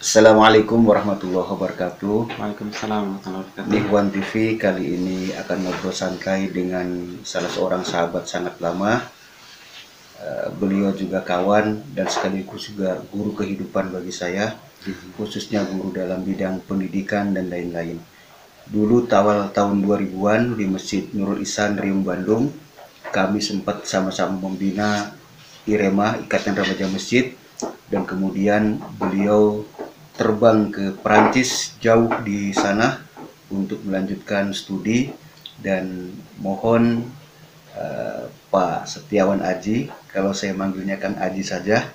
Assalamualaikum warahmatullahi wabarakatuh. Waalaikumsalam warahmatullahi wabarakatuh. Di Ikhwan TV kali ini akan ngobrol santai dengan salah seorang sahabat sangat lama. Beliau juga kawan dan sekaligus juga guru kehidupan bagi saya, khususnya guru dalam bidang pendidikan dan lain-lain. Dulu awal tahun 2000-an di Masjid Nurul Ihsan Riung Bandung, kami sempat sama-sama membina IREMA, Ikatan Remaja Masjid, dan kemudian beliau terbang ke Perancis jauh di sana untuk melanjutkan studi, dan mohon Pak Setiawan Aji, kalau saya manggilnya Kang Aji saja,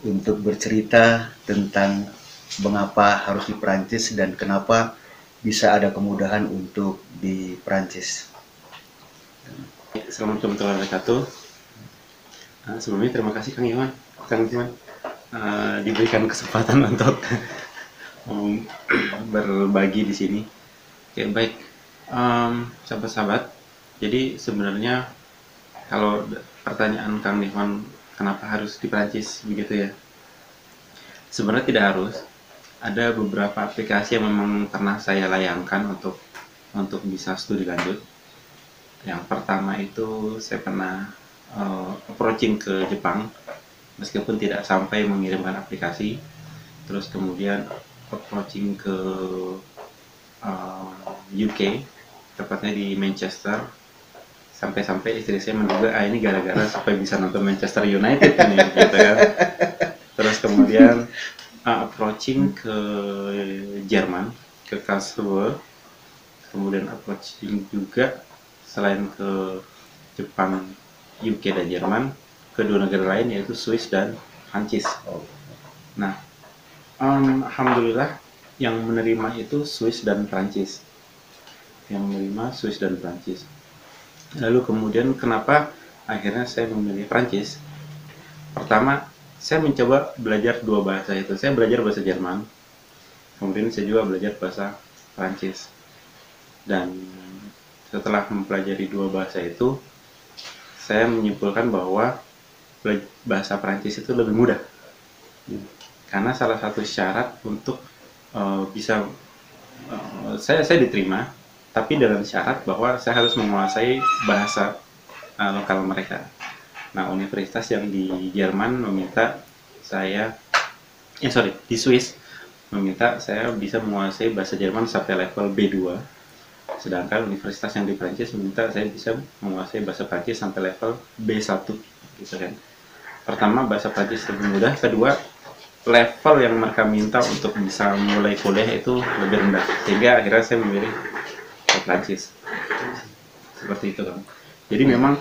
untuk bercerita tentang mengapa harus di Perancis dan kenapa bisa ada kemudahan untuk di Perancis. Assalamualaikum warahmatullahi wabarakatuh. Sebelumnya terima kasih Kang Iwan, diberikan kesempatan untuk berbagi di sini. Oke, baik, sahabat-sahabat. Jadi sebenarnya kalau pertanyaan Kang Iwan kenapa harus di Prancis begitu ya? Sebenarnya tidak harus. Ada beberapa aplikasi yang memang pernah saya layangkan untuk bisa studi lanjut. Yang pertama itu saya pernah approaching ke Jepang, meskipun tidak sampai mengirimkan aplikasi. Terus kemudian approaching ke UK, tepatnya di Manchester. Sampai-sampai istri saya menduga ini gara-gara supaya bisa nonton Manchester United ini, gitu kan. Terus kemudian approaching ke Jerman, ke Karlsruhe. Kemudian approaching juga selain ke Jepang, UK dan Jerman, ke dua negara lain yaitu Swiss dan Prancis. Nah, alhamdulillah yang menerima itu Swiss dan Prancis. Lalu kemudian kenapa akhirnya saya memilih Prancis? Pertama, saya mencoba belajar dua bahasa itu. Saya belajar bahasa Jerman, kemudian saya juga belajar bahasa Prancis. Dan setelah mempelajari dua bahasa itu, saya menyimpulkan bahwa bahasa Prancis itu lebih mudah. Karena salah satu syarat untuk bisa saya diterima, tapi dengan syarat bahwa saya harus menguasai bahasa lokal mereka. Nah, universitas yang di Jerman meminta saya, di Swiss meminta saya bisa menguasai bahasa Jerman sampai level B2. Sedangkan universitas yang di Prancis meminta saya bisa menguasai bahasa Prancis sampai level B1, gitu kan. Pertama, bahasa Prancis lebih mudah. Kedua, level yang mereka minta untuk bisa mulai kuliah itu lebih rendah. Sehingga akhirnya saya memilih ke Prancis. Seperti itu kan. Jadi memang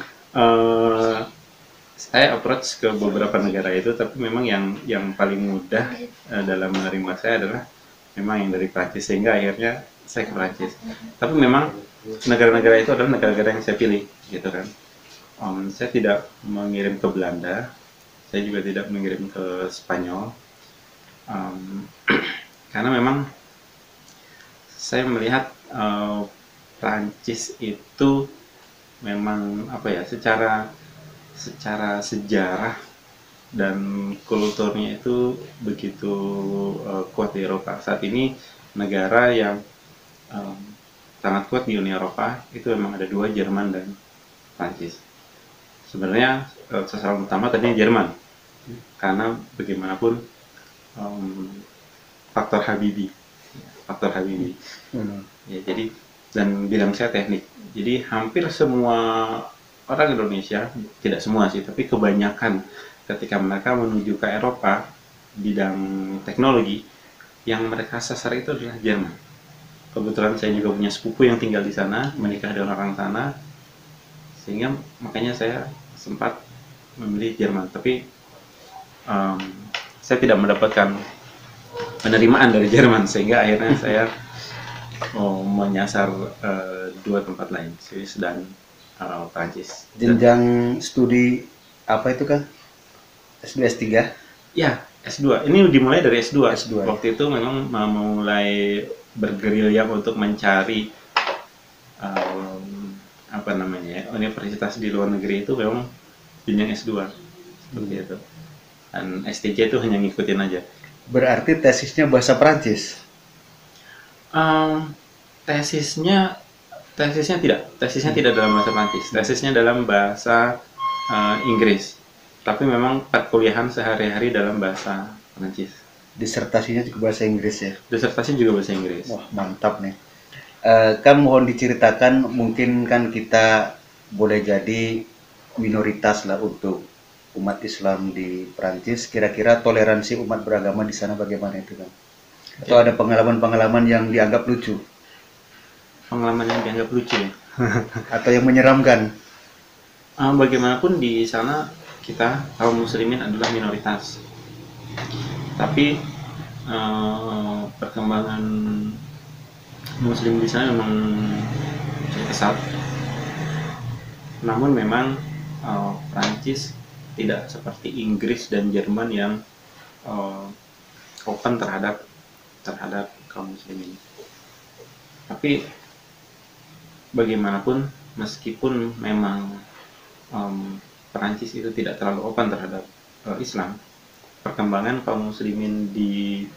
saya approach ke beberapa negara itu, tapi memang yang paling mudah dalam menerima saya adalah memang yang dari Prancis, sehingga akhirnya saya ke Prancis. Tapi memang negara-negara itu adalah negara-negara yang saya pilih, gitu kan. Saya tidak mengirim ke Belanda, saya juga tidak mengirim ke Spanyol, karena memang saya melihat Prancis itu memang secara sejarah dan kulturnya itu begitu kuat di Eropa. Saat ini negara yang sangat kuat di Uni Eropa itu memang ada dua, Jerman dan Prancis. Sebenarnya sasaran utama tadinya Jerman, karena bagaimanapun faktor Habibie. Ya, jadi dan bidang saya teknik. Jadi hampir semua orang Indonesia, tidak semua sih, tapi kebanyakan ketika mereka menuju ke Eropa bidang teknologi, yang mereka sasar itu adalah Jerman. Kebetulan saya juga punya sepupu yang tinggal di sana, menikah dengan orang sana, sehingga makanya saya sempat memilih Jerman. Tapi saya tidak mendapatkan penerimaan dari Jerman, sehingga akhirnya saya menyasar dua tempat lain, Swiss dan Prancis. Jenjang studi apa itu kan? S2, S3? Ya, S2. Ini dimulai dari S2. S2. Waktu itu memang mulai bergerilya untuk mencari universitas di luar negeri itu memang jenjang S2 seperti itu. Dan STJ itu hanya ngikutin aja. Berarti tesisnya bahasa Prancis. Em, tesisnya tesisnya tidak dalam bahasa Prancis, tesisnya dalam bahasa Inggris. Tapi memang perkuliahan sehari-hari dalam bahasa Prancis. Disertasinya juga bahasa Inggris ya. Disertasi juga bahasa Inggris. Wah, mantap nih. Kan mohon diceritakan, mungkin kan kita boleh jadi minoritas lah untuk umat Islam di Prancis. Kira-kira toleransi umat beragama di sana bagaimana itu kan? Atau ada pengalaman-pengalaman yang dianggap lucu Pengalaman yang dianggap lucu ya. atau yang menyeramkan? Bagaimanapun di sana kita kaum muslimin adalah minoritas. Tapi perkembangan muslim di sana memang cukup pesat. Namun memang Prancis tidak seperti Inggris dan Jerman yang open terhadap kaum muslimin. Tapi bagaimanapun, meskipun memang Prancis itu tidak terlalu open terhadap Islam, perkembangan kaum muslimin di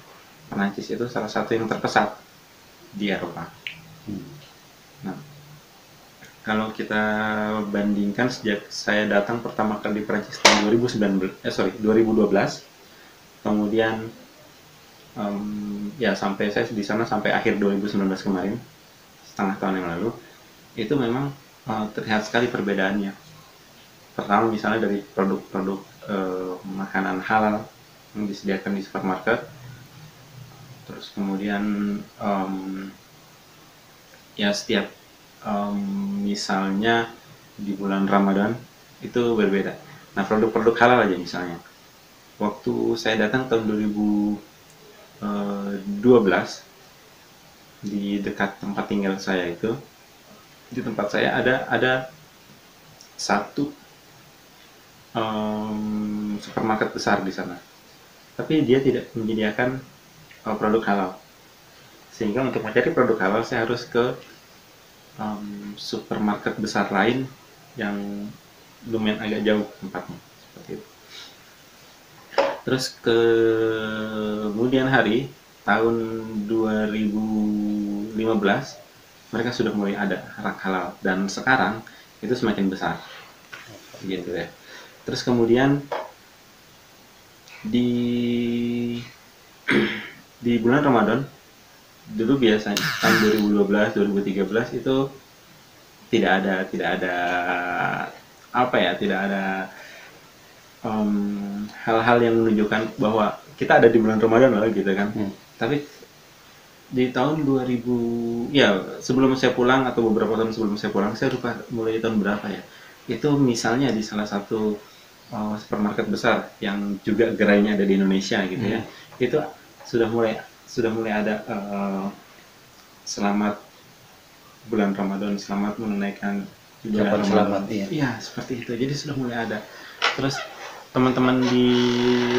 Prancis itu salah satu yang terpesat di Eropa. Nah, kalau kita bandingkan sejak saya datang pertama kali di Prancis tahun 2012, kemudian ya sampai saya di sana sampai akhir 2019 kemarin, setengah tahun yang lalu, itu memang terlihat sekali perbedaannya. Pertama misalnya dari produk-produk makanan halal yang disediakan di supermarket, terus kemudian ya setiap misalnya di bulan Ramadan itu berbeda. Nah, produk-produk halal aja misalnya. Waktu saya datang tahun 2012 di dekat tempat tinggal saya itu, di tempat saya ada satu supermarket besar di sana, tapi dia tidak menyediakan produk halal. Sehingga untuk mencari produk halal saya harus ke supermarket besar lain yang lumayan agak jauh tempatnya, seperti itu. Terus kemudian hari tahun 2015 mereka sudah mulai ada rak halal, dan sekarang itu semakin besar, gitu ya. Terus kemudian di di bulan Ramadan dulu biasanya tahun 2012 2013 itu tidak ada tidak ada hal-hal yang menunjukkan bahwa kita ada di bulan Ramadan lah, gitu kan. Tapi di tahun 2000, ya sebelum saya pulang atau beberapa tahun sebelum saya pulang, saya lupa mulai tahun berapa ya, itu misalnya di salah satu supermarket besar yang juga gerainya ada di Indonesia gitu ya, itu sudah mulai ada selamat bulan Ramadan, selamat menunaikan ibadah Ramadan. Selamat, iya seperti itu. Jadi sudah mulai ada. Terus teman-teman di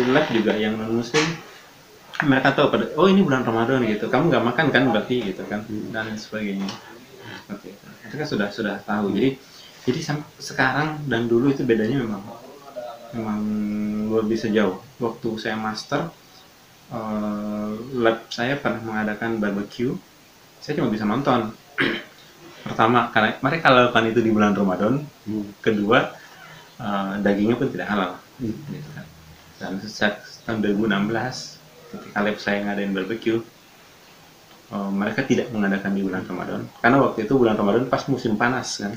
lab juga yang non muslim, mereka tahu pada, oh ini bulan Ramadan gitu, kamu nggak makan kan berarti gitu kan, dan sebagainya. Seperti itu. Mereka sudah tahu. Jadi sekarang dan dulu itu bedanya memang luar biasa jauh. Waktu saya master, lab saya pernah mengadakan barbecue, saya cuma bisa nonton. Pertama, karena mereka lakukan itu di bulan Ramadan. Kedua, dagingnya pun tidak halal, gitu kan. Dan sejak tahun 2016 ketika lab saya ngadain barbecue, mereka tidak mengadakan di bulan Ramadan, karena waktu itu bulan Ramadan pas musim panas kan.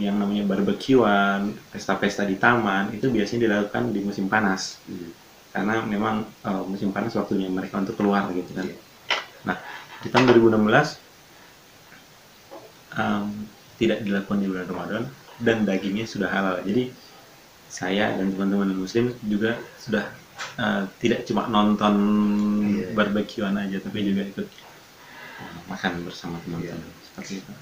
Yang namanya barbekyuan, pesta-pesta di taman itu biasanya dilakukan di musim panas, karena memang musim panas waktunya mereka untuk keluar, gitu kan. Nah, di tahun 2016 tidak dilakukan di bulan Ramadan dan dagingnya sudah halal. Jadi saya dan teman-teman muslim juga sudah tidak cuma nonton barbekyuan aja, tapi juga ikut makan bersama teman-teman, seperti itu.